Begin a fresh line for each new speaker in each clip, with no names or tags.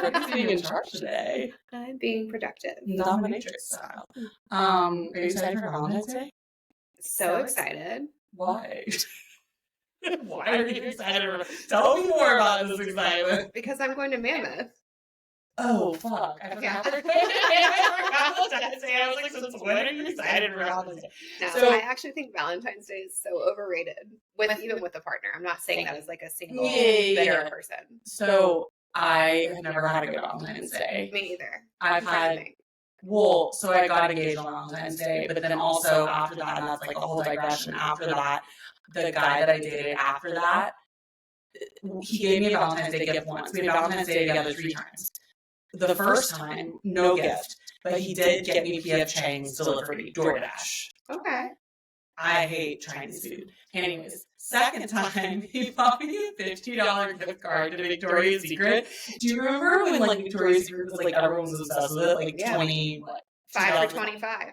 Courtney's being in charge today.
I'm being productive.
Dominatrix style. Are you excited for Valentine's Day?
So excited.
Why? Why are you excited? Tell me more about this excitement.
Because I'm going to Mammoth.
Oh, fuck. I forgot. Valentine's Day. I was like, since when are you excited for Valentine's Day?
No, so I actually think Valentine's Day is so overrated, even with a partner. I'm not saying that as like a single bitter person.
So I have never had a good Valentine's Day.
Me either.
I've had... Well, so I got engaged on Valentine's Day, but then also after that, and that's like a whole digression. After that, the guy that I dated after that, he gave me a Valentine's Day gift once. We had Valentine's Day together 3 times. The first time, no gift, but he did get me P.F. Chang's delivery, DoorDash.
Okay.
I hate Chinese food. Anyways, second time, he bought me a $50 gift card to Victoria's Secret. Do you remember when, like, Victoria's Secret was, like, everyone was obsessed with it? Like,
5 for 25.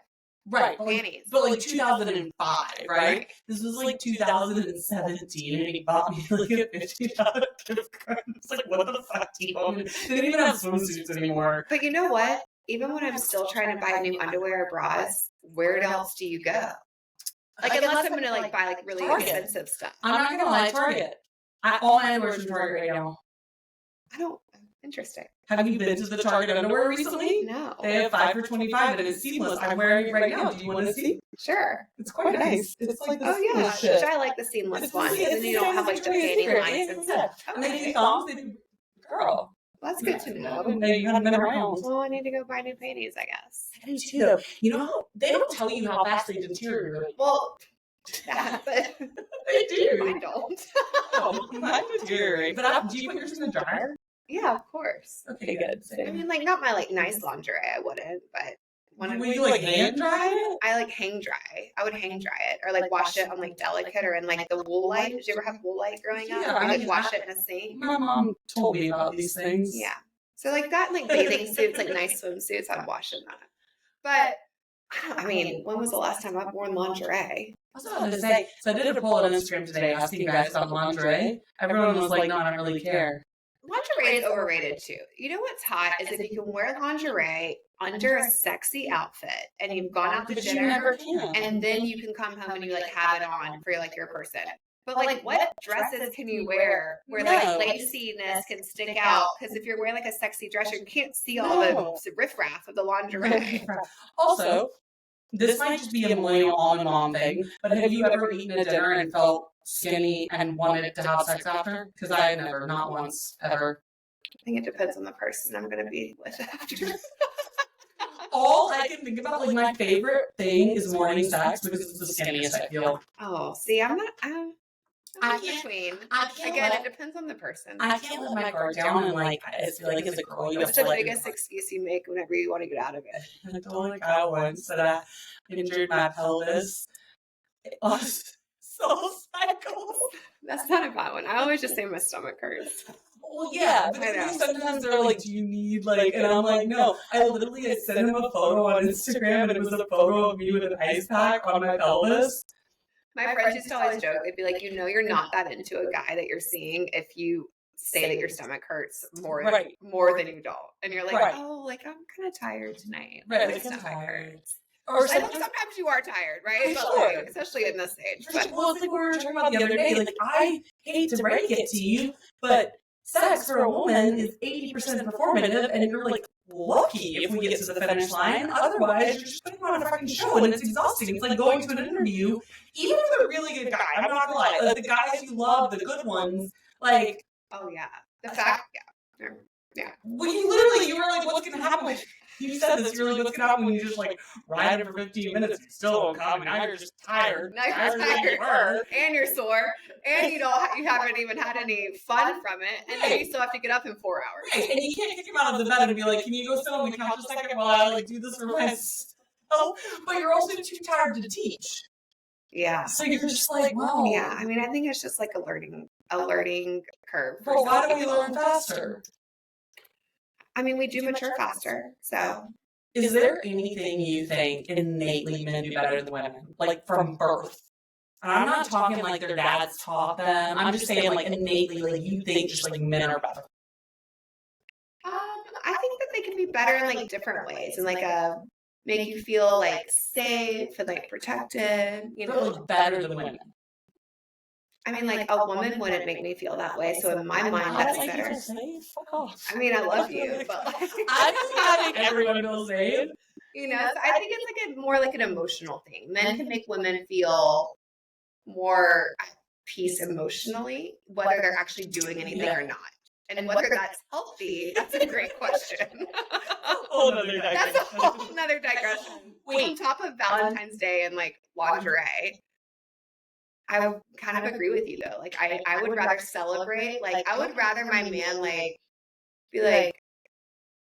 Right.
Panties.
But, like, 2005, right? This was, like, 2017, and he bought me, like, a $50 gift card. It's like, what the fuck, T-Bone? They didn't even have swimsuits anymore.
But you know what? Even when I'm still trying to buy new underwear or bras, where else do you go? Like, unless I'm going to, like, buy, like, really expensive stuff.
I'm not going to lie, Target. All my underwear is from Target right now.
Interesting.
Have you been to the Target underwear recently?
No.
They have 5 for 25 and it's seamless. I'm wearing it right now. Do you want to see?
Sure.
It's quite nice. It's like
this yeah. Shit. I like the seamless one. And then you don't have, like, the panty lines and stuff.
And they do thumbs. They do... Girl.
Well, that's good to know.
You haven't been around.
Well, I need to go buy new panties, I guess.
I do too, though. You know how they don't tell you how fast they deteriorate.
Well, yeah, but
they do.
I don't.
Oh, mine deteriorate. But do you put yours in the dryer?
Yeah, of course.
Okay, good. Same.
I mean, like, not my, like, nice lingerie, I wouldn't, but
when you, like, hand dry it?
I, like, hang dry. I would hang dry it, or, like, wash it on, like, Delicate, or in, like, the wool light. Did you ever have wool light growing up?
Yeah,
or, like, wash it in a sink?
My mom told me about these things.
Yeah. So, like, that, like, bathing suits, like, nice swimsuits, I'd wash in that. But, I mean, when was the last time I've worn lingerie?
I was about to say, so I did a poll on Instagram today asking you guys about lingerie. Everyone was like, no, I don't really care.
Lingerie is overrated too. You know what's hot is if you can wear lingerie under a sexy outfit and you've gone out to dinner and then you can come home and you, like, have it on for, like, your person. But, like, what dresses can you wear where, like, laciness can stick out? Because if you're wearing, like, a sexy dress, you can't see all the riffraff of the lingerie.
Also, this might just be a millennial mom thing, but have you ever eaten a dinner and felt skinny and wanted to have sex after? Because I have never, not once, ever.
I think it depends on the person I'm going to be with after.
All I can think about, like, my favorite thing is morning sex because it's the skinniest I feel.
Oh, see, I'm not...
I can't.
Again, it depends on the person.
I can't let my guard down and, like, I feel like as a girl, you have to, like...
What's the biggest excuse you make whenever you want to get out of it?
I told a guy once that I injured my pelvis. It was so cycles.
That's not a bad one. I always just say my stomach hurts.
Well, yeah, but sometimes they're like, do you need, like, and I'm like, no. I sent him a photo on Instagram, and it was a photo of me with an ice pack on my pelvis.
My friends used to always joke, they'd be like, you know, you're not that into a guy that you're seeing if you say that your stomach hurts more than you don't. And you're like, oh, like, I'm kind of tired tonight.
Right,
my
like,
stomach hurts.
Or
sometimes you are tired, right?
Sure.
Like, especially in this age. But,
well, it's like we were talking about the other day. Like, I hate to break it to you, but sex for a woman is 80% performative, and you're, like, lucky if we get to the finish line. Otherwise, you're just putting on a fucking show, and it's exhausting. It's like going to an interview, even with a really good guy. I'm not gonna lie. Like, the guys you love, the good ones, like...
Oh, yeah. The fact, yeah.
Well, you were like, what's gonna happen? You said this, you were like, what's gonna happen when you just, like, ride it for 15 minutes, you still don't come, and now you're just tired.
Now you're tired, and you're sore, and you haven't even had any fun from it, and then you still have to get up in 4 hours.
Right, and you can't kick him out of the bed and be like, can you go sit on the couch a second while I, like, do this for myself? But you're also too tired to teach.
Yeah.
So you're just like, wow.
Yeah, I mean, I think it's just like a learning curve.
Well, why don't we learn faster?
I mean, we do mature faster, so.
Is there anything you think innately men do better than women? Like, from birth? And I'm not talking like their dads taught them. I'm just saying, like, innately, like, you think just, like, men are better.
be better in like different ways and like make you feel like safe and like protected, you know?
But better than women.
I mean, like a woman wouldn't make me feel that way. So in my mind, that's
like
better.
Safe. Fuck off.
I mean, I love you, but like,
I think everyone feels safe.
You know, so I think it's like more like an emotional thing. Men can make women feel more at peace emotionally, whether they're actually doing anything or not. And whether that's healthy, that's a great question. That's a whole nother digression. On top of Valentine's Day and like lingerie, I would kind of agree with you though. Like I would rather celebrate. Like I would rather my man like be like,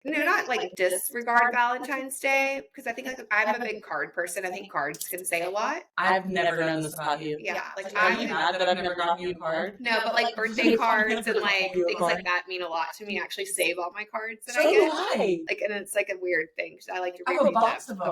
not like disregard Valentine's Day, because I think like I'm a big card person. I think cards can say a lot.
I've never known this about you.
Yeah, like
I'm mad that I've never gotten you a card.
No, but like birthday cards and like things like that mean a lot to me. I actually save all my cards that
So
I get.
do I.
Like, and it's like a weird thing because I like to
I
read
have a box of them.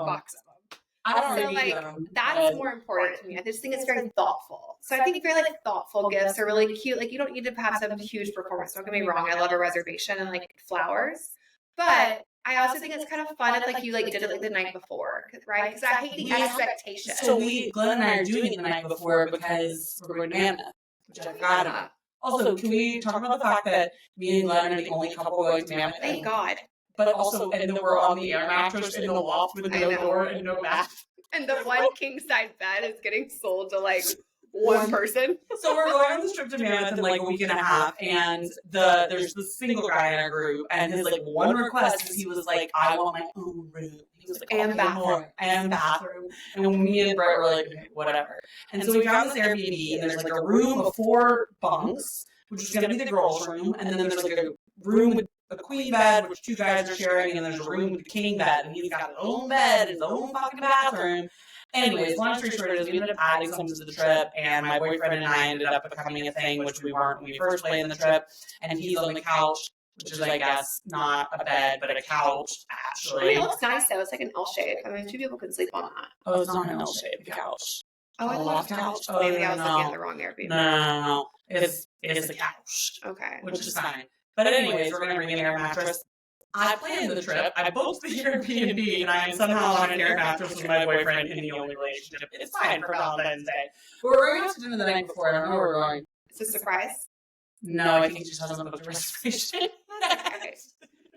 I don't
So
read
like
them.
that's more important to me. I just think it's very thoughtful. So I think very like thoughtful gifts are really cute. Like you don't need to have some huge performance. Don't get me wrong. I love a reservation and like flowers, but I also think it's kind of fun if like you like did it like the night before, right? Because I hate the expectation.
So Glenn and I are doing it the night before because we're going to Mammoth, which I forgot about. Also, can we talk about the fact that me and Glenn are the only couple going to Mammoth?
Thank God.
But also, and then we're on the air mattress in the loft with no door and no bath.
And the one king side bed is getting sold to like one person.
So we're going on this trip to Mammoth in like a week and a half, and there's this single guy in our group, and his like one request is he was like, I want my own room. He was like,
and bathroom.
And bathroom. And me and Brett were like, okay, whatever. And so we found this Airbnb, and there's like a room of 4 bunks, which is going to be the girls' room, and then there's like a room with a queen bed, which 2 guys are sharing, and then there's a room with a king bed, and he's got his own bed, his own fucking bathroom. Anyways, long story short is we ended up adding something to the trip, and my boyfriend and I ended up becoming a thing, which we weren't when we first planned the trip, and he's on the couch, which is, I guess, not a bed, but a couch, actually.
I mean, it looks nice, though. It's like an L shape. I mean, 2 people could sleep on that.
Oh, it's not an L-shaped couch.
Oh, I love couch.
Oh,
Maybe I was looking at
no.
the wrong Airbnb.
No. It's a couch.
Okay.
Which is fine. But anyways, we're going to bring an air mattress. I planned the trip. I booked the Airbnb, and I am somehow on an air mattress with my boyfriend in the only relationship. It's fine for Valentine's Day. But we're going out to dinner the night before. I don't know where we're going.
It's a surprise?
No, I think he just hasn't booked a reservation.
Okay.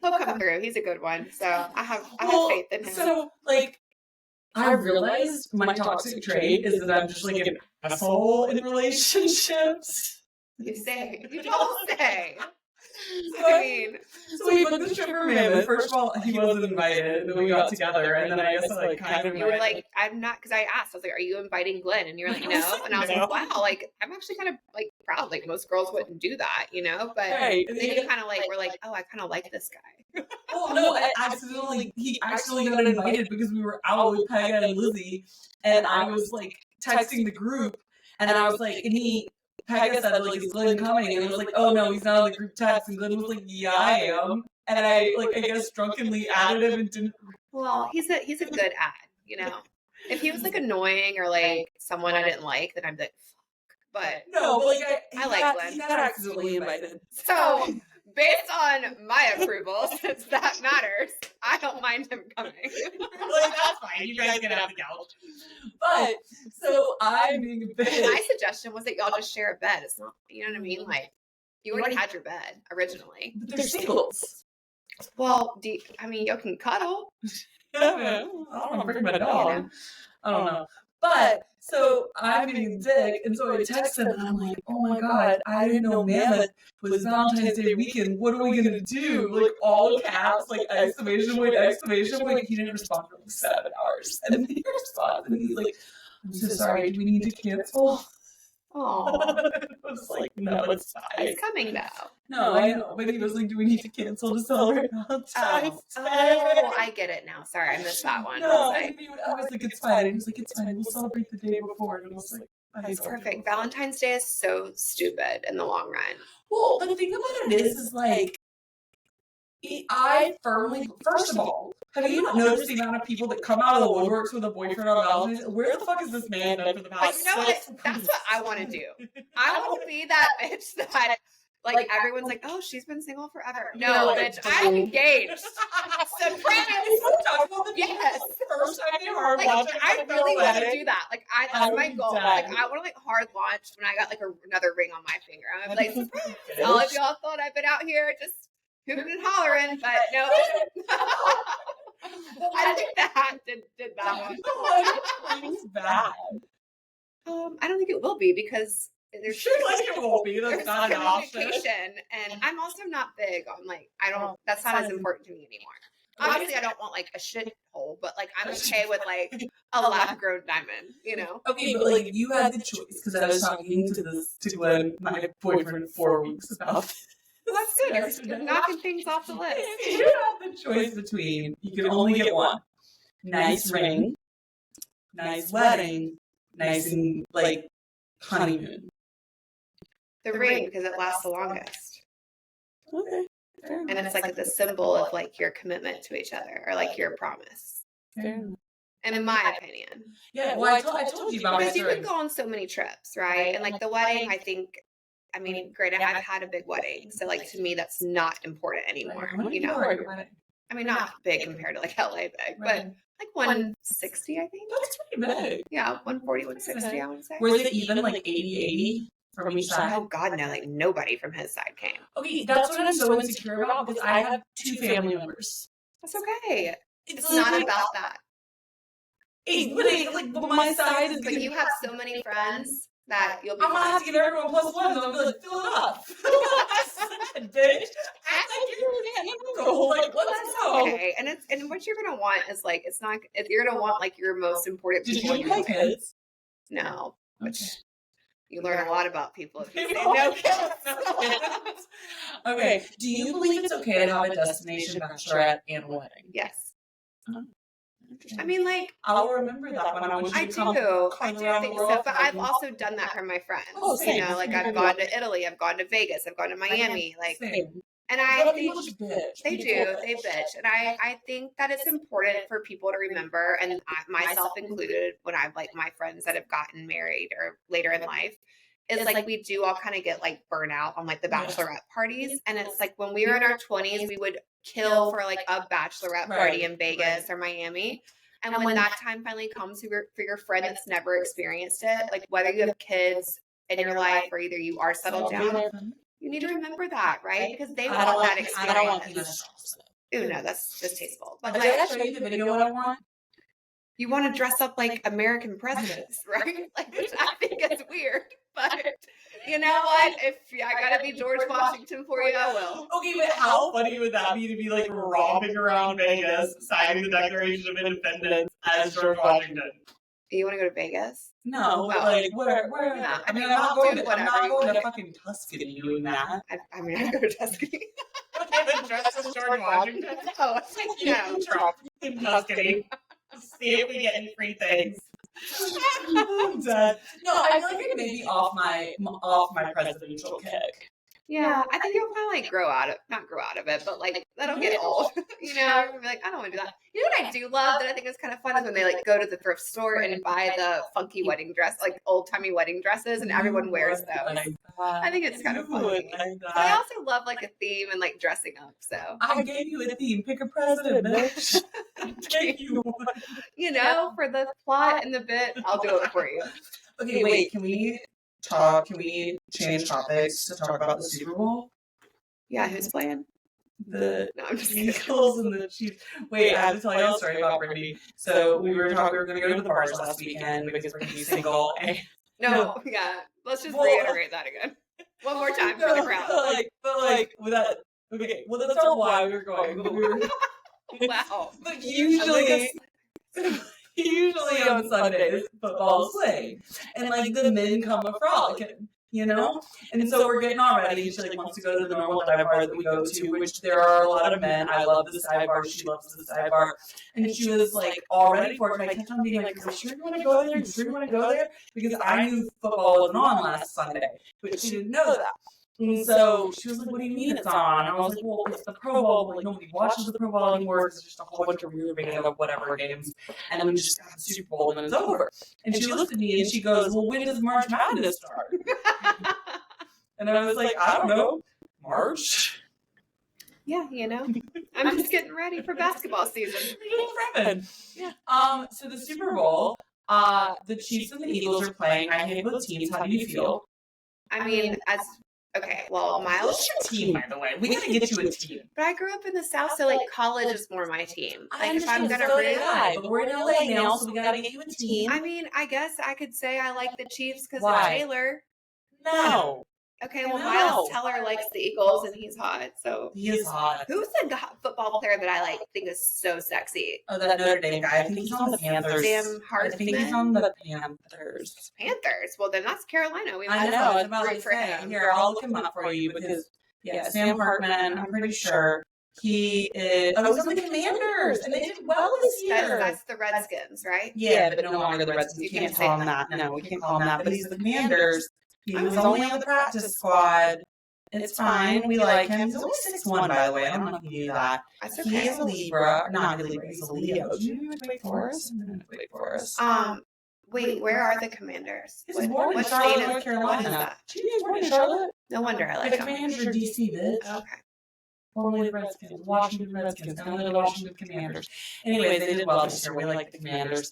He'll come through. He's a good one. So I have faith in him.
So, like, I realized my toxic trait is that I'm just like an asshole in relationships.
You say. You don't say.
So we booked the trip for Mammoth. First of all, he wasn't invited, and then we got together, and then I guess like kind of.
You were like, I'm not, because I asked. I was like, "Are you inviting Glenn?" And you're like, "No." And I was like, "Wow, like I'm actually kind of like proud. Like most girls wouldn't do that, you know." But
right.
then you kind of like were like, "Oh, I kind of like this guy."
Oh no! He accidentally got invited because we were out with Pega and Lizzie, and I was like texting the group, and I was like, and Pega said, like, is Glenn coming? And I was like, oh no, he's not on the group text. And Glenn was like, yeah, I am. And I guess drunkenly added him and didn't.
Well, he's a good ad, you know. If he was like annoying or like someone I didn't like, then I'd be like, fuck. But
no, but like I like
Glenn.
He got accidentally invited.
So based on my approval, since that matters, I don't mind him coming.
Like that's fine. You guys can have the couch. But so I'm being a bitch.
My suggestion was that y'all just share a bed. It's not, you know what I mean? Like you already had your bed originally.
But they're singles.
Well, you can cuddle.
I don't want to bring my dog. You know? I don't know. But so I'm being a dick, and so I text him, and I'm like, oh my god, I didn't know Mammoth was Valentine's Day weekend. What are we gonna do? Like all caps, like exclamation point, exclamation point. He didn't respond for like 7 hours, and then he responds, and he's like, I'm so sorry. Do we need to cancel?
Oh,
I was like, no, it's fine.
It's coming though.
No, I know, but he was like, do we need to cancel to celebrate Valentine's Day?
Oh, I get it now. Sorry, I missed that one.
No, I was like, it's fine. And he was like, it's fine. We'll celebrate the day before. And I was like,
that's perfect. Valentine's Day is so stupid in the long run.
Well, the thing about it is like, I firmly, first of all, have you not noticed the amount of people that come out of the woodworks with a boyfriend on Valentine's? Where the fuck is this man done for the past?
But you know what? That's what I want to do. I want to be that bitch that, like everyone's like, oh, she's been single forever. No, bitch, I'm engaged. Yes.
First time they hard
Like,
launch.
I really want to do that. Like, that's my goal. Like, I want to like hard launch when I got like another ring on my finger. I'm like, surprise! All of y'all thought I've been out here just hooting and hollering, but no. I think the hat did that one.
It's bad.
I don't think it will be because there's
it won't be. That's not an option.
And I'm also not big on like that's not as important to me anymore. Obviously, I don't want like a shit hole, but like I'm okay with like a lab grown diamond, you know?
Okay, but like you had the choice because I was talking to Glenn, my boyfriend, 4 weeks about this.
Well, that's good. You're knocking things off the list.
You have the choice between you can only get one nice ring, nice wedding, nice and like honeymoon.
The ring because it lasts the longest.
Okay.
And it's like the symbol of like your commitment to each other or like your promise. And in my opinion.
Yeah, well, I told you about
because you can go on so many trips, right? And like the wedding, I mean, granted, I've had a big wedding. So like to me, that's not important anymore. You know? I mean, not big compared to like LA big, but like 160, I think.
That's pretty big.
Yeah, 140, 160, I would say.
Was it even like 80-80? From each side?
Oh God, no! Like nobody from his side came.
Okay, that's what I'm so insecure about because I have 2 family members.
That's okay. It's not about that.
But my side is.
But you have so many friends that you'll be.
I'm gonna have to give everyone +1. So I'm gonna like, fill it up. Bitch. Act like you're like let's go.
Okay, and what you're gonna want is like it's not. You're gonna want like your most important.
Did you have kids?
No. Which. You learn a lot about people if you say no kids.
Okay. Do you believe it's okay to have a destination bachelorette and a wedding?
Yes. I mean, like
I'll remember that when I want you to come.
I do think so, but I've also done that for my friends.
Oh, same.
You know, like I've gone to Italy, I've gone to Vegas, I've gone to Miami, like.
Same.
And I think
they
bitch, and I think that it's important for people to remember, and myself included, when I've like my friends that have gotten married or later in life, is like we do all kind of get like burnout on like the bachelorette parties, and it's like when we were in our 20s, we would kill for like a bachelorette party in Vegas or Miami. And when that time finally comes for your friend that's never experienced it, like whether you have kids in your life or either you are settled down. You need to remember that, right? Because they want that experience.
I don't want penis.
Ooh, no, that's distasteful. But
did I show you the video what I want?
You want to dress up like American presidents, right? Like, which I think is weird. But you know what? If I gotta be George Washington for you, I will.
Okay, but how funny would that be to be like romping around Vegas, signing the Declaration of Independence as George Washington?
You want to go to Vegas?
No, like where?
Yeah.
I mean, I'm not going to fucking Tuscany doing that.
I mean, I go to Tuscany.
Okay, dressed as George Washington.
Oh, I think no.
Trump in Tuscany. See if we get any free things. I'm dead. No, I feel like I may be off my presidential kick.
Yeah, I think you'll probably like not grow out of it, but like that'll get old. You know, you'll be like, I don't want to do that. You know what I do love that I think is kind of fun is when they like go to the thrift store and buy the funky wedding dress, like old timey wedding dresses, and everyone wears those. I think it's kind of funny. But I also love like a theme and like dressing up. So
I gave you a theme. Pick a president, bitch. I gave you one.
You know, for the plot and the bit, I'll do it for you.
Okay, wait. Can we change topics to talk about the Super Bowl?
Yeah, who's playing?
No, I'm just Eagles and the Chiefs. Wait, I have to tell you a story about Brittany. So we were going to go to the bars last weekend because Brittany's single.
No, yeah. Let's just reiterate that again. One more time for the crowd.
But with that, okay. Well, that's not why we were going. But we were.
Wow.
But usually on Sundays, football's playing. And, like, the men come a frolicking, you know? And so we're getting all ready. She, like, wants to go to the normal dive bar that we go to, which there are a lot of men. I love the sidebar. She loves the sidebar. And she was, like, all ready for it. But I kept on being like, are you sure you want to go there? Are you sure you want to go there? Because I knew football wasn't on last Sunday. But she didn't know that. And so she was like, what do you mean it's on? And I was like, well, it's the Pro Bowl, but like nobody watches the Pro Bowl anymore because it's just a whole bunch of weird random whatever games. And then we just got the Super Bowl and then it's over. And she looked at me and she goes, well, when does March Madness start? And I was like, I don't know. March?
Yeah, you know, I'm just getting ready for basketball season.
Yeah. So the Super Bowl, the Chiefs and the Eagles are playing. I hate both teams. How do you feel?
I mean, okay, well, Miles.
What's your team, by the way? We gotta get you a team.
But I grew up in the South, so like college is more my team. Like if I'm gonna
root, but we're in LA now, so we gotta get you a team.
I mean, I guess I could say I like the Chiefs because of
Why?
Taylor.
No.
Okay, well, Miles Teller likes the Eagles and he's hot, so.
He is hot.
Who's the football player that I think is so sexy?
Oh, that Notre Dame guy. I think he's on the Panthers.
Sam Hartman?
I think he's on the Panthers.
Panthers? Well, then that's Carolina. We
I know. I was about to say. Here, I'll look him up for you because, Sam Hartman, I'm pretty sure he is. Oh, he's on the Commanders, and they did well this year.
That's the Redskins, right?
Yeah, but no longer the Redskins. You can't call him that. No, we can't call him that. But he's the Commanders. He was only on the practice squad. It's fine. We like him. He's only 6'1", by the way. I don't know if you knew that.
That's okay.
He is a Libra. Not a Libra. He's a Leo. Do you know Wake Forest? Wake Forest.
Wait, where are the Commanders?
He's born in Charlotte, North Carolina. He was born in Charlotte.
No wonder I like
the
him.
Commanders are DC, bitch.
Okay.
Formerly the Redskins. Washington Redskins. Kind of the Washington Commanders. Anyways, they did well this year. We like the Commanders.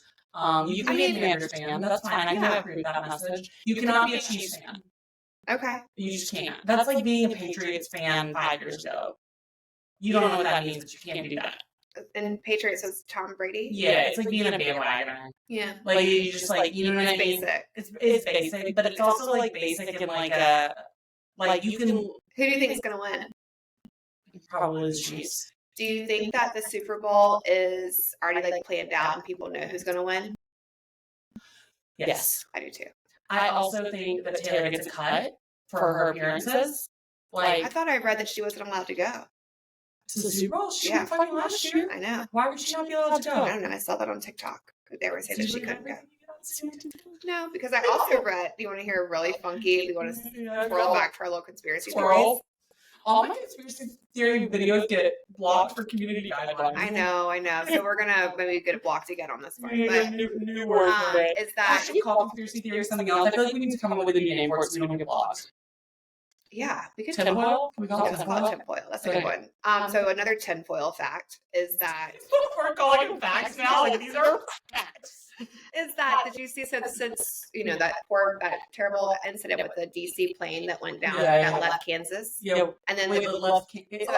You can be a Commanders fan. That's fine. I can approve that message. You cannot be a Chiefs fan.
Okay.
You just can't. That's like being a Patriots fan 5 years ago. You don't know what that means, but you can't do that.
And Patriots was Tom Brady?
Yeah, it's like being a bandwagoner.
Yeah.
Like, you just like, you know what I mean?
Basic.
It's basic, but it's also like basic and like a, like you can.
Who do you think is going to win?
Probably the Chiefs.
Do you think that the Super Bowl is already like planned out and people know who's going to win?
Yes.
I do too.
I also think that Taylor gets a cut for her appearances. Like,
I thought I read that she wasn't allowed to go
to the Super Bowl. She went fucking last year.
I know.
Why would she not be allowed to go?
I don't know. I saw that on TikTok. They were saying that she couldn't go. No, because I also read. Do you want to hear a really funky? We want to scroll back to our little conspiracy theories.
All my conspiracy theory videos get blocked for community guidelines.
I know. So we're gonna maybe get blocked again on this one. But
new word for it.
Is that
should we call conspiracy theory something else? I feel like we need to come up with a new name for it so we don't get blocked.
Yeah, we could
tinfoil. Can we call it
tinfoil? That's a good one. So another tinfoil fact is that
we're calling them facts now. Like these are facts.
Is that did you see? So since that terrible incident with the DC plane that went down that left Kansas, and then it left Wichita,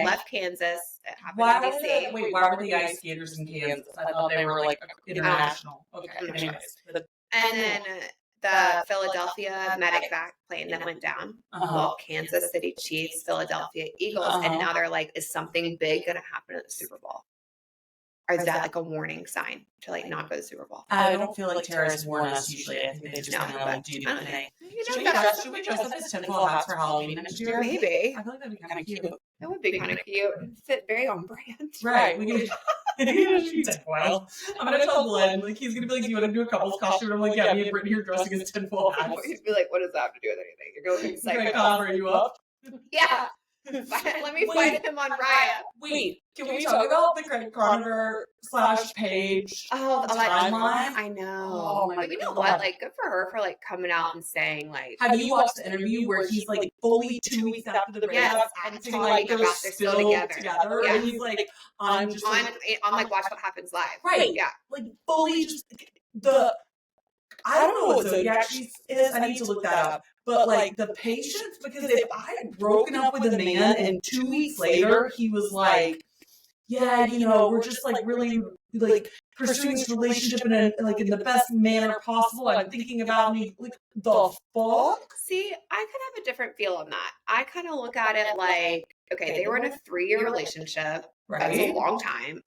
left Kansas. It happened in DC.
Why were the ice skaters in Kansas? I thought they were like international. Okay, anyways.
And then the Philadelphia medevac plane that went down. Well, Kansas City Chiefs, Philadelphia Eagles, and now they're like, is something big going to happen at the Super Bowl? Or is that like a warning sign to like not go to the Super Bowl?
I don't feel like terrorists warn us usually. I think they just kind of like do the thing. Should we dress up as tinfoil hats for Halloween next year?
Maybe.
I feel like that'd be kind of cute.
That would be kind of cute. Fit very on brand.
Right. We could tinfoil. I'm gonna tell Glenn, like he's gonna be like, do you want to do a couple's costume? And I'm like, yeah, me and Brittany are dressing as tinfoil hats.
He'd be like, what does that have to do with anything? You're going to
psycho. Cover you up.
Yeah. Let me find him on Riot.
Wait, can we talk about the credit chronicle / page?
Oh, the
timeline.
I know.
Oh my
God. You know what? Like, good for her for like coming out and saying like.
Have you watched the interview where he's like fully 2 weeks after the breakup,
acting like they're still together?
Yeah. And he's like, I'm just
on like Watch What Happens Live.
Right.
Yeah.
Like fully just I don't know what zodiac she is. I need to look that up. But like the patience, because if I had broken up with a man and 2 weeks later he was like, yeah, we're just like really like pursuing this relationship in the best manner possible. I'm thinking about me. Like the fuck?
See, I could have a different feel on that. I kind of look at it like, okay, they were in a 3-year relationship. Right. That's a long time.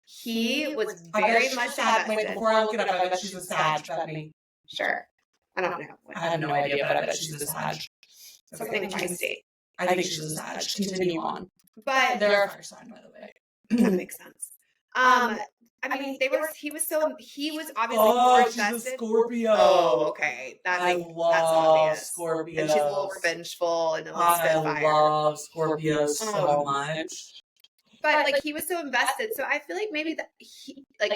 He was very much invested.
Wait, before I look it up, I bet she's a Sag, Bethany.
Sure. I don't know.
I have no idea, but I bet she's a Sag.
Something feisty.
I think she's a Sag. Continue on.
But
they're a fire sign, by the way.
That makes sense. I mean, he was obviously more invested.
She's a Scorpio.
Oh, okay.
I love
Scorpios.
Scorpios.
And she's a little revengeful and a little spitfire.
I love Scorpios so much.
But like he was so invested, so I feel like maybe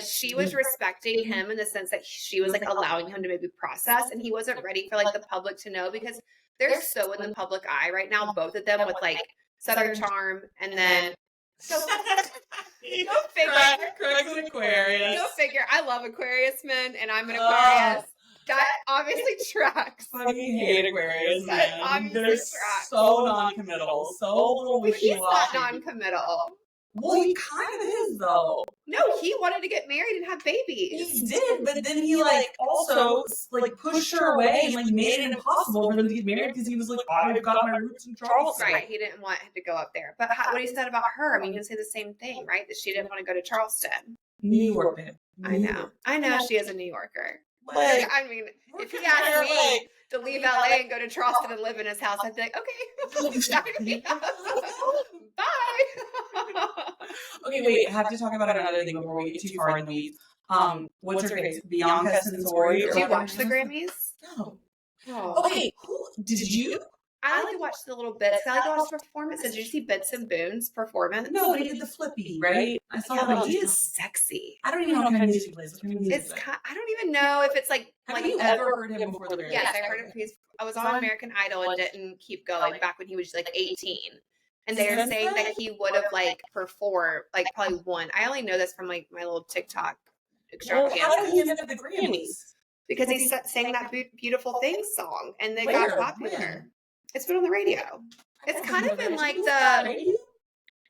she was respecting him in the sense that she was like allowing him to maybe process, and he wasn't ready for like the public to know because they're so in the public eye right now, both of them with like Southern Charm, and then go figure.
Craig's an Aquarius.
Go figure. I love Aquarius men, and I'm an Aquarius. That obviously tracks.
I hate Aquarius men.
Obviously
They're
tracks.
so non-committal, so little
But he's not
wishy-washy.
non-committal.
Well, he kind of is, though.
No, he wanted to get married and have babies.
He did, but then he, also, pushed her away and, made it impossible for them to get married because he was like, I've got my roots in Charleston.
Right, he didn't want to go up there. But what he said about her, I mean, he would say the same thing, right? That she didn't want to go to Charleston.
New York, babe.
I know she is a New Yorker.
Like,
I mean, if he asked me to leave LA and go to Charleston and live in his house, I'd be like, okay. Bye.
Okay, wait, I have to talk about another thing before we get too far in the weeds. What's her face? Bianca Sensori?
Did you watch the Grammys?
No.
Oh.
Okay, did you?
I only watched the little bits. I like to watch the performances. Did you see Bits and Boons' performance?
No, but he did the flippy, right? I saw that.
He is sexy.
I don't even know what kind of music he plays.
I don't even know if it's
Have you ever heard him before the Grammys?
Yes, I heard him. I was on American Idol and didn't keep going back when he was 18. And they were saying that he would have performed probably won. I only know this from my little TikTok extravaganza.
How did he end up at the Grammys?
Because he sang that Beautiful Things song and they got popular. When? It's been on the radio. It's kind of in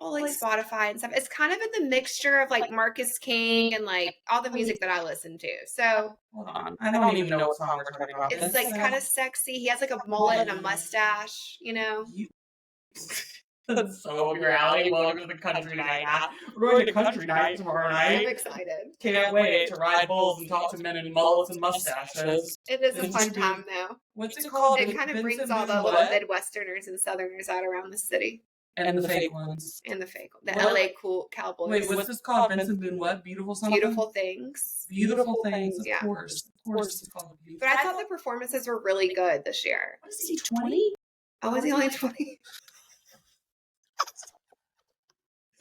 Spotify and stuff. It's kind of in the mixture of Marcus King and all the music that I listen to. So
hold on, I don't even know what song we're talking about.
It's kind of sexy. He has a mullet and a mustache,
That's so up your alley. Welcome to the country night. We're going to country night tomorrow night.
I'm excited.
Can't wait to ride bulls and talk to men in mullets and mustaches.
It is a fun time, though.
What's it called?
It kind of brings all the little Midwesterners and Southerners out around the city.
And the fake ones.
And the fake ones. The LA cool cowboys.
Wait, what's this called? Vincent Boone what? Beautiful something?
Beautiful Things.
Beautiful Things, of course. Of course it's called Beautiful.
But I thought the performances were really good this year.
What is he, 20?
Oh, is he only 20?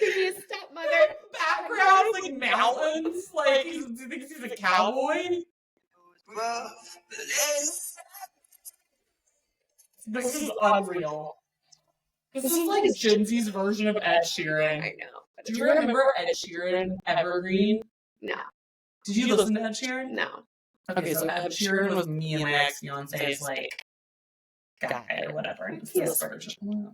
Give me a stepmother.
Background, mountains. He thinks he's a cowboy. This is unreal. This is Gen Z's version of Ed Sheeran.
I know.
Do you remember Ed Sheeran, Evergreen?
No.
Did you listen to Ed Sheeran?
No.
Okay, so Ed Sheeran was me and my ex-fiance's guy or whatever. And it's this version.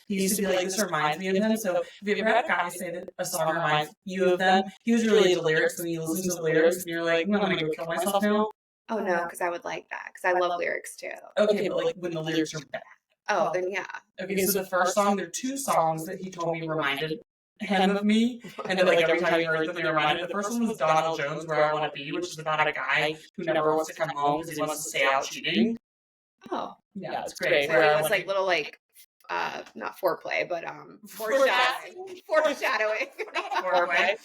He used to be this reminds me of him. So if you ever had a guy say that a song reminds you of them, he was really into lyrics and you listen to the lyrics and you're like, I'm going to go kill myself now.
Oh, no, because I would like that. Because I love lyrics too.
Okay, but when the lyrics are bad.
Oh, then yeah.
Okay, so the first song, there are two songs that he told me reminded him of me. And then every time he heard them, they reminded. The first one was Donald Jones, Where I Want to Be, which is about a guy who never wants to come home because he wants to stay out cheating.
Oh.
Yeah, it's great.
So it was little not foreplay, but foreshadowing. Foreshadowing.
Foreplay.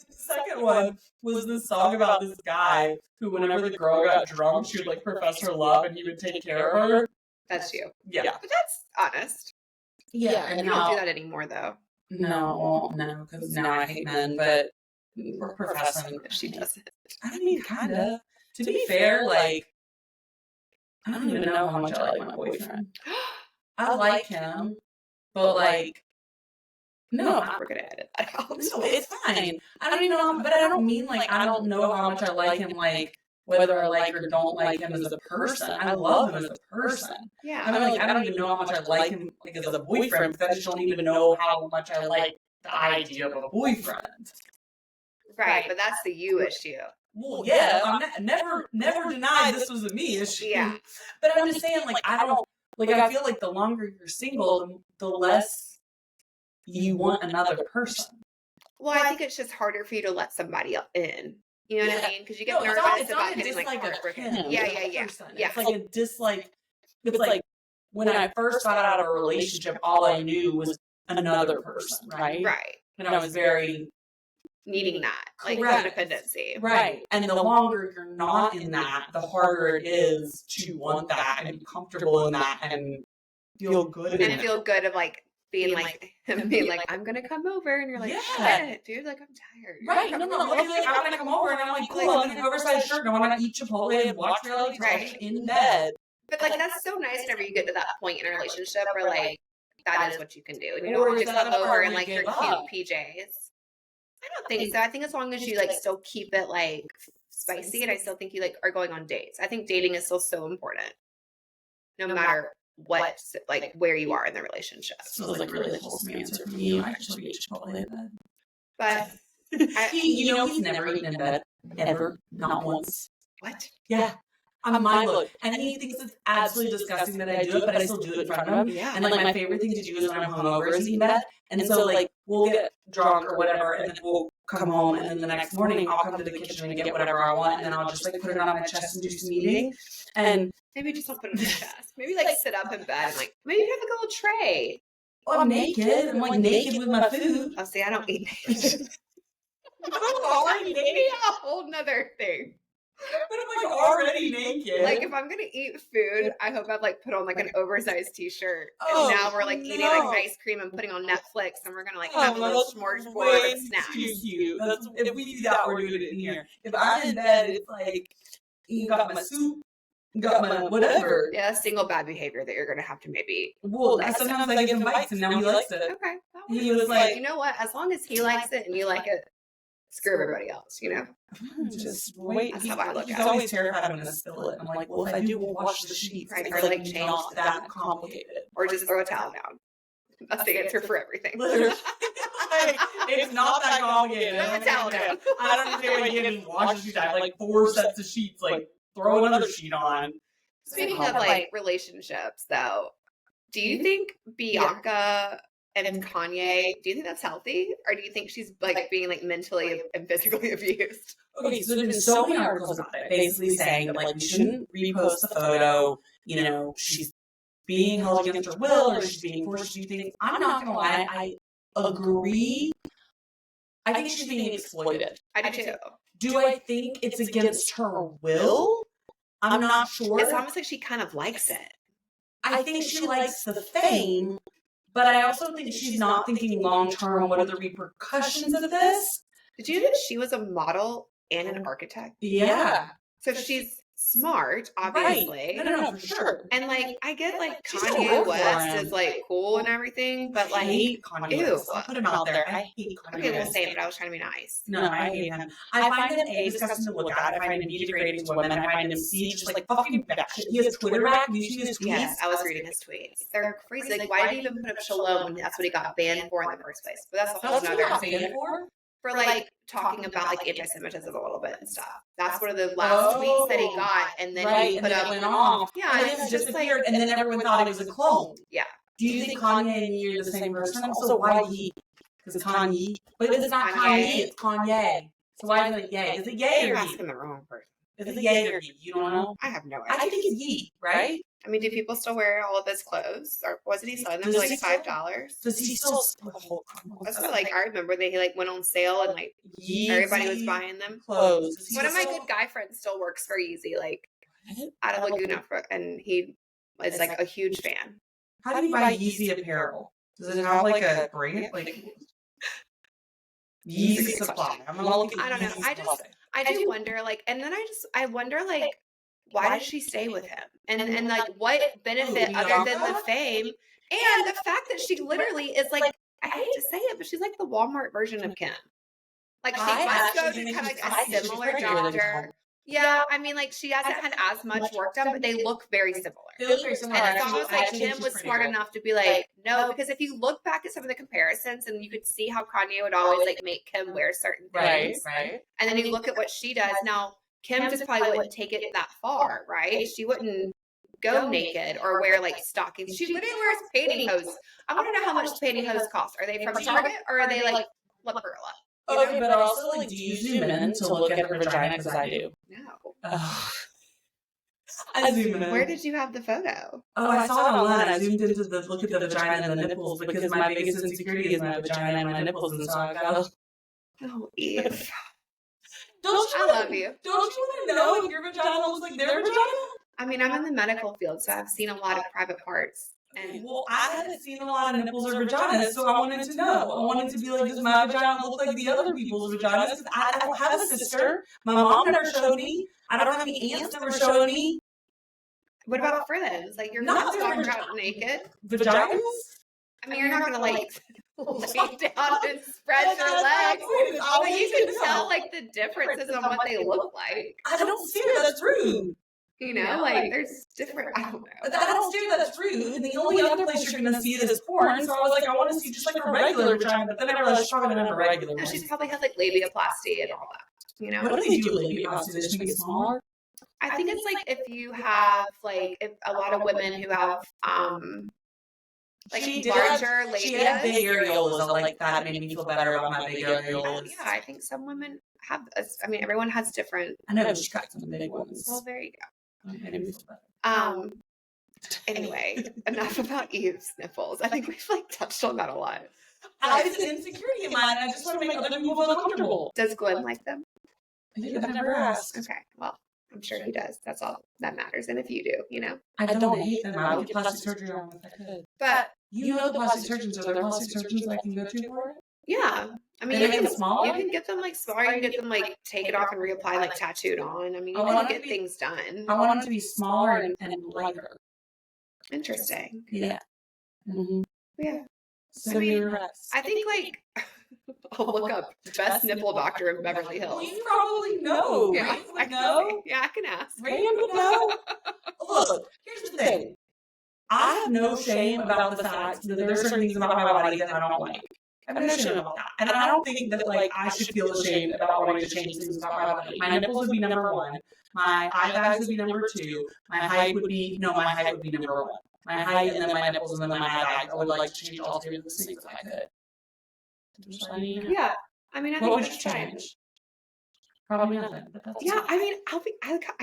The second one was this song about this guy who, whenever the girl got drunk, she would profess her love and he would take care of her.
That's you.
Yeah.
But that's honest.
Yeah.
And you don't do that anymore, though.
No, because now I hate men, but we're professing.
She doesn't.
I mean, kind of. To be fair, I don't even know how much I like my boyfriend. I like him, but no,
we're gonna edit that out.
No, it's fine. I don't even know, but I don't mean I don't know how much I like him, whether I like or don't like him as a person. I love him as a person.
Yeah.
I mean, I don't even know how much I like him as a boyfriend, because I just don't even know how much I like the idea of a boyfriend.
Right, but that's the you issue.
Well, yeah, I'm never denied this was a me issue.
Yeah.
But I'm just saying, I don't. I feel the longer you're single, the less you want another person.
Well, I think it's just harder for you to let somebody in. You know what I mean? Because you get nervous about getting heartbroken. Yeah.
It's a dislike. It's when I first got out of a relationship, all I knew was another person, right?
Right.
And I was very
needing that, codependency.
Right. And the longer you're not in that, the harder it is to want that and be comfortable in that and feel good in it.
And feel good of being I'm gonna come over, and you're shit, dude, I'm tired.
Right. No, I'm gonna come over and I'm cool, I'm gonna oversized shirt and I wanna eat Chipotle and watch reality television in bed.
But that's so nice whenever you get to that point in a relationship where that is what you can do. And you don't have to come over in like your cute PJs. I don't think so. I think as long as you like still keep it like spicy, and I still think you like are going on dates. I think dating is still so important, no matter what, like where you are in the relationship.
So it's like really wholesome answer from you. I actually eat Chipotle in bed.
But
he's never eaten in bed ever, not once.
What?
Yeah. I'm mind-blown. And he thinks it's absolutely disgusting that I do it, but I still do it in front of him.
Yeah.
And like my favorite thing to do is when I'm hungover is eat in bed. And so like we'll get drunk or whatever, and then we'll come home, and then the next morning I'll come to the kitchen and get whatever I want, and then I'll just like put it on my chest and do some eating. And
maybe just don't put it on your chest. Maybe like sit up in bed and like maybe have like a little tray.
Well, I'm naked. I'm like naked with my food.
Oh, see, I don't eat naked.
Already naked.
A whole nother thing.
But I'm like already naked.
Like if I'm gonna eat food, I hope I've like put on like an oversized t-shirt. And now we're like eating like ice cream and putting on Netflix, and we're gonna like have a little smorgasbord of snacks.
Too cute. If we do that, we're doing it in here. If I'm in bed, it's like you got my soup, got my whatever.
Yeah, single bad behavior that you're gonna have to maybe.
Well, sometimes I give him bites, and now he likes it.
Okay.
He was like,
you know what? As long as he likes it and you like it, screw everybody else, you know?
Just wait.
That's how I look
He's
at it.
always terrified I'm going to spill it. I'm like, well, if I do, we'll wash the sheets.
Right,
It's
or,
like
like, change
not
the
that
towel.
complicated.
Or just throw a towel down. That's the answer for everything.
Literally. It's not that complicated.
Throw a towel down.
I don't understand why you didn't wash the sheets. I have like 4 sets of sheets. Like, throw another sheet on.
Speaking of like relationships, though, do you think Bianca and Kanye, do you think that's healthy, or do you think she's like being like mentally and physically abused?
Okay, so there's been so many articles about it, basically saying that like we shouldn't repost the photo. You know, she's being held against her will, or she's being forced to do things. I'm not gonna lie, I agree. I think she's being exploited.
I do too.
Do I think it's against her will? I'm not sure.
It's almost like she kind of likes it.
I think she likes the fame, but I also think she's not thinking long term. What are the repercussions of this?
Did you know that she was a model and an architect?
Yeah.
So she's smart, obviously.
Right. No, for sure.
And like, I get like
She's
Kanye
so
West is like cool and everything, but like,
I hate Kanye
ew.
West. I'll put him out there. I hate Kanye
Okay, we'll
West.
say it, but I was trying to be nice.
No, I hate him. I find him A, disgusting to look at. I find him B, degrading to women. I find him C, just like fucking batshit. He has Twitter rack. You see his tweets?
Yes, I was reading his tweets. They're crazy. Like, why did he even put up Shalom when that's what he got banned for in the first place? But that's a whole
That's what he got
nother
banned for?
for like talking about like anti-Semitism a little bit and stuff. That's one of the last tweets that he got, and then he put up.
Went off.
Yeah,
and
and
then
it's
it
just
disappeared,
like,
and then everyone thought it was a clone.
Yeah.
Do you think Kanye and you are the same person? Also, why he? Because Kanye. But it's not Kanye, it's Kanye. So why is it yay? Is it yay
You're
or ye?
asking the wrong person.
Is it yay or ye? You don't know?
I have no
I
idea.
think it's ye, right?
I mean, do people still wear all of his clothes, or wasn't he selling them
Does
for
he
like
still-
$5?
Does he still?
That's what, like, I remember they like went on sale and like everybody was buying them.
clothes. Does he
One of my
still-
good guy friends still works for Yeezy, like out of Laguna, and he is like a huge fan.
How do you buy Yeezy apparel? Does it have like a brand? Like Yeezy supply. I'm gonna look at
I don't know.
Yeezy supply.
I do wonder, like, and then I wonder, like, why does she stay with him? And like, what benefit other than the fame? And the fact that she literally is like, I hate to say it, but she's like the Walmart version of Kim. Like, she must go to kind of like a similar doctor. Yeah, I mean, like, she hasn't had as much work done, but they look very similar.
They look very similar.
And it's
Actually,
almost
I
like
actually think
Kim
she's
was
pretty
smart
good.
enough to be like, no, because if you look back at some of the comparisons, and you could see how Kanye would always like make Kim wear certain things,
Right.
and then you look at what she does now. Kim just probably wouldn't take it that far, right? She wouldn't go naked or wear like stockings. She literally wears pantyhose. I want to know how much pantyhose cost. Are they from Target or are they like La Perla?
Okay, but also, like, do you zoom in to look at her vagina? Because I do.
No.
I zoom in.
Where did you have the photo?
Oh, I saw it online. I zoomed into the look at the vagina and the nipples because my biggest insecurity is my vagina and my nipples, and so I got.
Oh, Eve.
I
love you.
Don't you want to know if your vagina looks like their vagina?
I mean, I'm in the medical field, so I've seen a lot of private parts. And
Well, I haven't seen a lot of nipples or vaginas, so I wanted to know. I wanted to be like, does my vagina look like the other people's vaginas? 'Cause I don't have a sister. My mom never showed me. I don't have any aunts never showed me.
what about friends? Like, your
Not
friends
their
walking
vagina.
around naked?
Vaginas?
I mean, you're not gonna like lay down and spread your legs, but you can tell like the differences on what they look like.
I don't see it. That's rude.
You know, like there's different. I don't know.
I don't do that. That's rude. And the only other place you're gonna see it is porn. So I was like, I want to see just like a regular vagina. But then I realized she's probably gonna have a regular one.
And she's probably had like labiaplasty and all that. You know,
what do they do with labiaplasty? They just make it smaller.
I think it's like if you have like if a lot of women who have like larger labias.
She had big areolas. So like that made me feel better about my big areolas.
Yeah, I think some women have this. I mean, everyone has different.
I know, but she got some big ones.
Well, there you go.
Okay.
Anyway, enough about Eve's nipples. I think we've like touched on that a lot.
It's an insecurity of mine, and I just want to make other people feel comfortable.
Does Glenn like them?
I've never asked.
Okay, well, I'm sure he does. That's all that matters. And if you do, you know.
I don't hate them. I would get plastic surgery on them if I could.
But
you know the plastic surgeons. Are there plastic surgeons I can go to for it?
Yeah. I mean,
you can smaller?
You can get them like smaller. You can get them like take it off and reapply like tattooed on. I mean, you can get things done.
I want them to be smaller and lighter.
Interesting.
Yeah. Mm-hmm.
Yeah.
So
I think like I'll look up best nipple doctor in Beverly Hills.
Well, you probably know.
Yeah,
Ray would know.
Yeah, I can ask.
Ray would know. Look, here's the thing. I have no shame about the fact that there are certain things about my body that I don't like. I have no shame about that. And I don't think that, like, I should feel ashamed about wanting to change things about my body. My nipples would be number one. My eye bags would be number two. My height would be number one. My height and then my nipples and then my eye bags. I would like to change all three of those things if I could.
Yeah. I mean, I think
what would you change? Probably nothing.
Yeah, I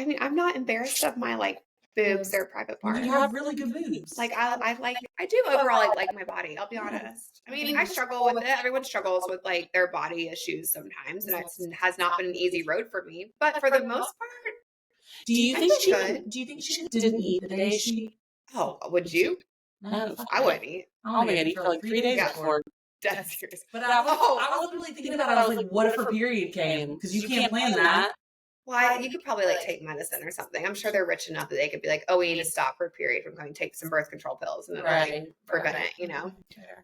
mean, I'm not embarrassed of my like boobs or private parts.
You have really good boobs.
Like I do overall like my body. I'll be honest. I mean, I struggle with it. Everyone struggles with like their body issues sometimes, and it has not been an easy road for me. But for the most part,
do you think she didn't eat the day she?
Oh, would you?
No,
I wouldn't eat.
I only eat for like 3 days before.
Dead serious.
But I was really thinking about it. I was like, what if her period came? Because you can't plan that.
Well, you could probably like take medicine or something. I'm sure they're rich enough that they could be like, oh, we need to stop her period from going, take some birth control pills and then like, prevent it, you know?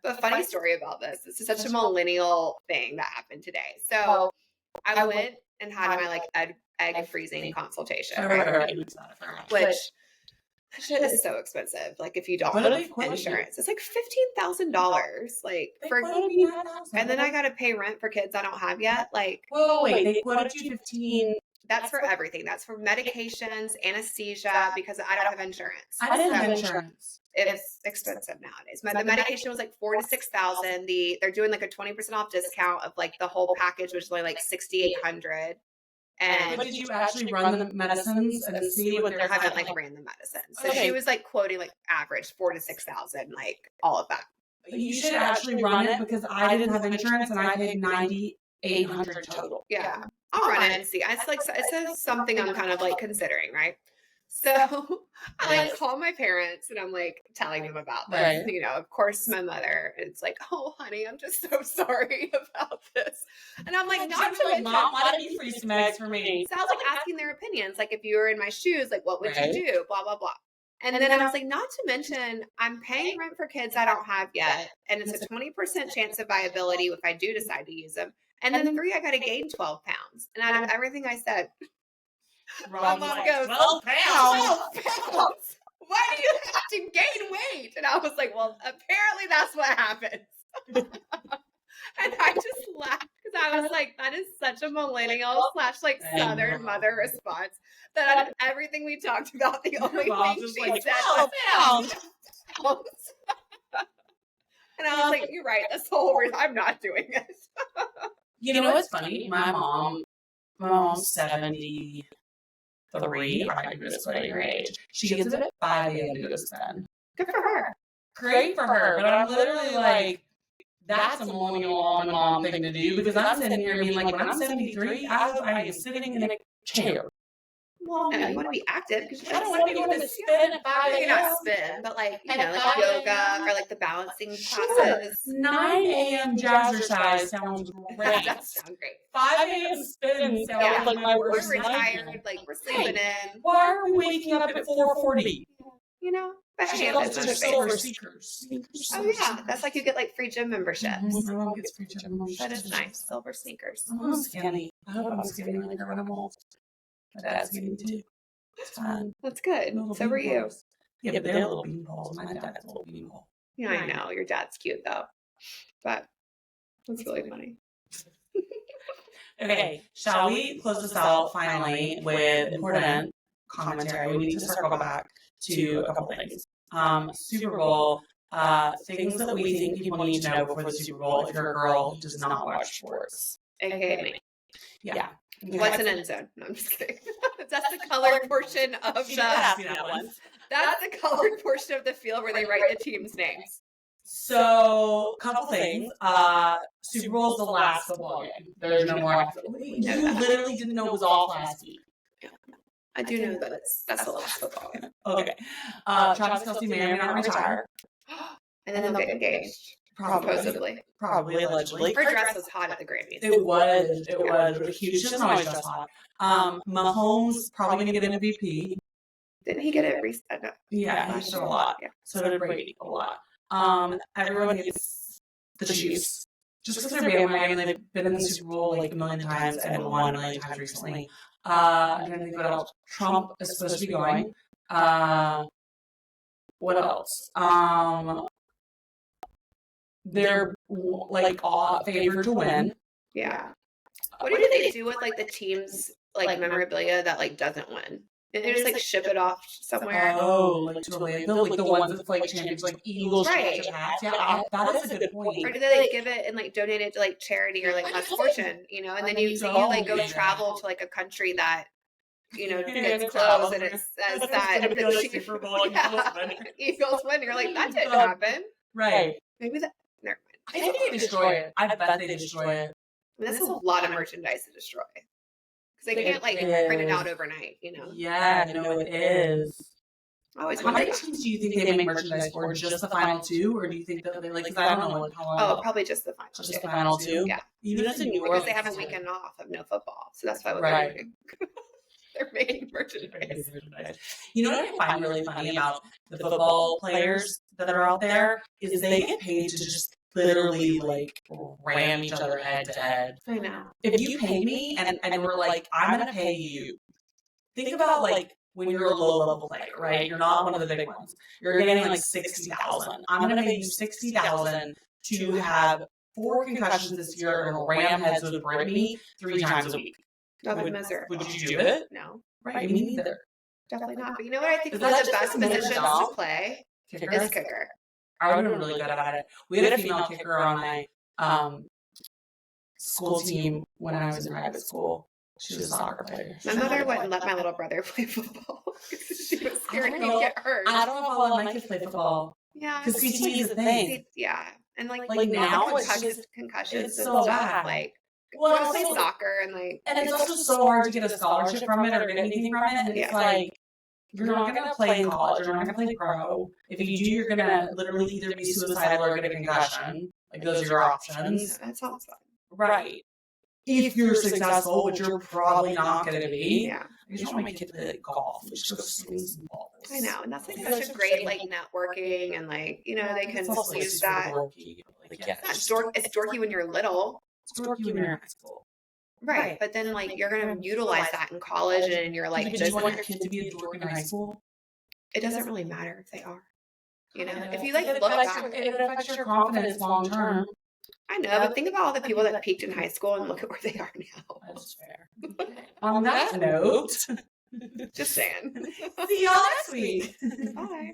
But funny story about this. This is such a millennial thing that happened today. So I went and had my like egg freezing consultation, right? Which shit is so expensive. Like if you don't have insurance, it's like $15,000. Like for, and then I got to pay rent for kids I don't have yet. Like,
well, wait, they quoted you 15.
That's for everything. That's for medications, anesthesia, because I don't have insurance.
I didn't have insurance.
It's expensive nowadays. The medication was like $4,000 to $6,000. They're doing like a 20% off discount of like the whole package, which is only like $6,800. And
but did you actually run the medicines and see what they're?
I haven't like ran the medicines. So she was like quoting like average $4,000 to $6,000, like all of that.
But you should actually run it because I didn't have insurance and I paid $9,800 total.
Yeah. I'll run it and see. It's like it says something I'm kind of like considering, right? So I like call my parents and I'm like telling them about this. Right. You know, of course, my mother. It's like, oh, honey, I'm just so sorry about this. And I'm like, not to mention,
Mom, why don't you freeze some eggs for me?
So I was like asking their opinions, like if you were in my shoes, like what would you do? Blah blah blah. And then I was like, not to mention, I'm paying rent for kids I don't have yet, and it's a 20% chance of viability if I do decide to use them. And then 3, I got to gain 12 pounds. And out of everything I said, my mom goes, 12 pounds? 12 pounds? Why do you have to gain weight? And I was like, well, apparently that's what happens. And I just laughed because I was like, that is such a millennial / like Southern mother response. That out of everything we talked about, the only thing she said was 12 pounds. And I was like, you're right. That's the whole reason I'm not doing it.
You know what's funny? My mom's 73. I do this at her age. She gets up at 5 a.m. to go to bed.
Good for her.
Great for her. But I'm literally like, that's a millennial mom thing to do because I'm sitting here being like, when I'm 73, I am sitting in a chair.
Well, no, you want to be active because
I don't want to be going to spin at 5 a.m.
Not spin, but like, you know, like yoga or like the balancing classes.
9 a.m. jazzercise sounds great.
That sounds great.
5 a.m. spin sounds like my worst
We're retired, like we're sleeping in.
Why are we waking up at 4:40?
you know. But hey,
Those are silver sneakers.
Oh yeah, that's like you get like free gym memberships.
My mom gets free gym memberships.
That is nice. Silver sneakers.
I'm skinny. I hope I'm skinny like her when I'm old. My dad's skinny too. It's fun.
That's good. So were you.
Yeah, but they're little beanballs. My dad's a little beanball.
Yeah, I know. Your dad's cute though. But that's really funny.
Okay, shall we close this out finally with important commentary? We need to circle back to a couple things. Super Bowl, things that we think people need to know before the Super Bowl if you're a girl who does not watch sports.
AKA me.
Yeah.
What's an end zone? No, I'm just kidding. That's the colored portion of the. That's the colored portion of the field where they write the team's names.
So, couple things. Super Bowl is the last football game. There's no more after. You literally didn't know it was off last week.
I do know that that's the last football game.
Okay. Travis Kelce may or may not retire.
And then they'll get engaged. Supposedly.
Probably, allegedly.
Her dress was hot at the Grammys.
It was. It was cute. She doesn't always dress hot. Mahomes probably going to get MVP.
Didn't he get it recently?
Yeah, he did a lot. Yeah. So did Brady a lot. Everyone hates the Chiefs. Just because they're bandwagon, they've been in the Super Bowl like a million times and won a million times recently. I'm trying to think what else. Trump is supposed to be going. What else? They're like all favored to win.
Yeah. What do they do with like the team's like memorabilia that like doesn't win? Did they just like ship it off somewhere?
Oh, like totally. Like the ones with like champions, like Eagles championship hats. Yeah, that is a good point.
Or do they like give it and like donate it to like charity or like less fortune? You know, and then you like go travel to like a country that gets closed and it says that Eagles win. You're like, that didn't happen.
Right.
Maybe that. Never mind.
I think they destroy it. I bet they destroy it.
I mean, that's a lot of merchandise to destroy. Because they can't like print it out overnight,
Yeah, no, it is.
How
many teams do you think they make merchandise for? Just the final two, or do you think that they like? I don't know how long.
Oh, probably just the final.
Just the final two.
Yeah,
even if New Orleans,
because they have a weekend off of no football, so that's why they're doing. They're making merchandise.
You know what I find really funny about the football players that are out there is they get paid to just literally like ram each other head to head.
I know.
If you pay me and we're like, I'm gonna pay you. Think about like when you're a low level player, right? You're not one of the big ones. You're getting like 60,000. I'm gonna pay you 60,000 to have 4 concussions this year and ram heads with Brittany 3 times a week.
That would misery.
Would you do it?
No.
Right, me neither.
Definitely not. But you know what I think is one of the best positions to play? Is kicker.
I would have been really good at it. We had a female kicker on my school team when I was in private school. She was a soccer player.
My mother wouldn't let my little brother play football because she was scared he'd get hurt.
I don't know if I'll let my kids play football.
Yeah.
Because CTE is the thing.
Yeah. And like
now
concussions
it's so bad.
Like,
well,
play soccer and
it's also so hard to get a scholarship from it or get anything from it. And it's like, you're not going to play in college. You're not going to play pro. If you do, you're going to literally either be suicidal or get a concussion. Like, those are your options.
That sounds fun.
Right. If you're successful, which you're probably not going to be.
Yeah.
I just want my kid to play like golf. We should go swing some balls.
I know. And that's like such a great like networking and like, they can use that. It's dorky when you're little.
It's dorky when you're in high school.
Right, but then like you're gonna utilize that in college, and you're like,
do you want your kid to be a dork in high school?
It doesn't really matter if they are. If you like look back,
it affects your confidence long term.
I know, but think about all the people that peaked in high school and look at where they are now.
That's fair. On that note,
just saying.
See y'all next week.
Bye.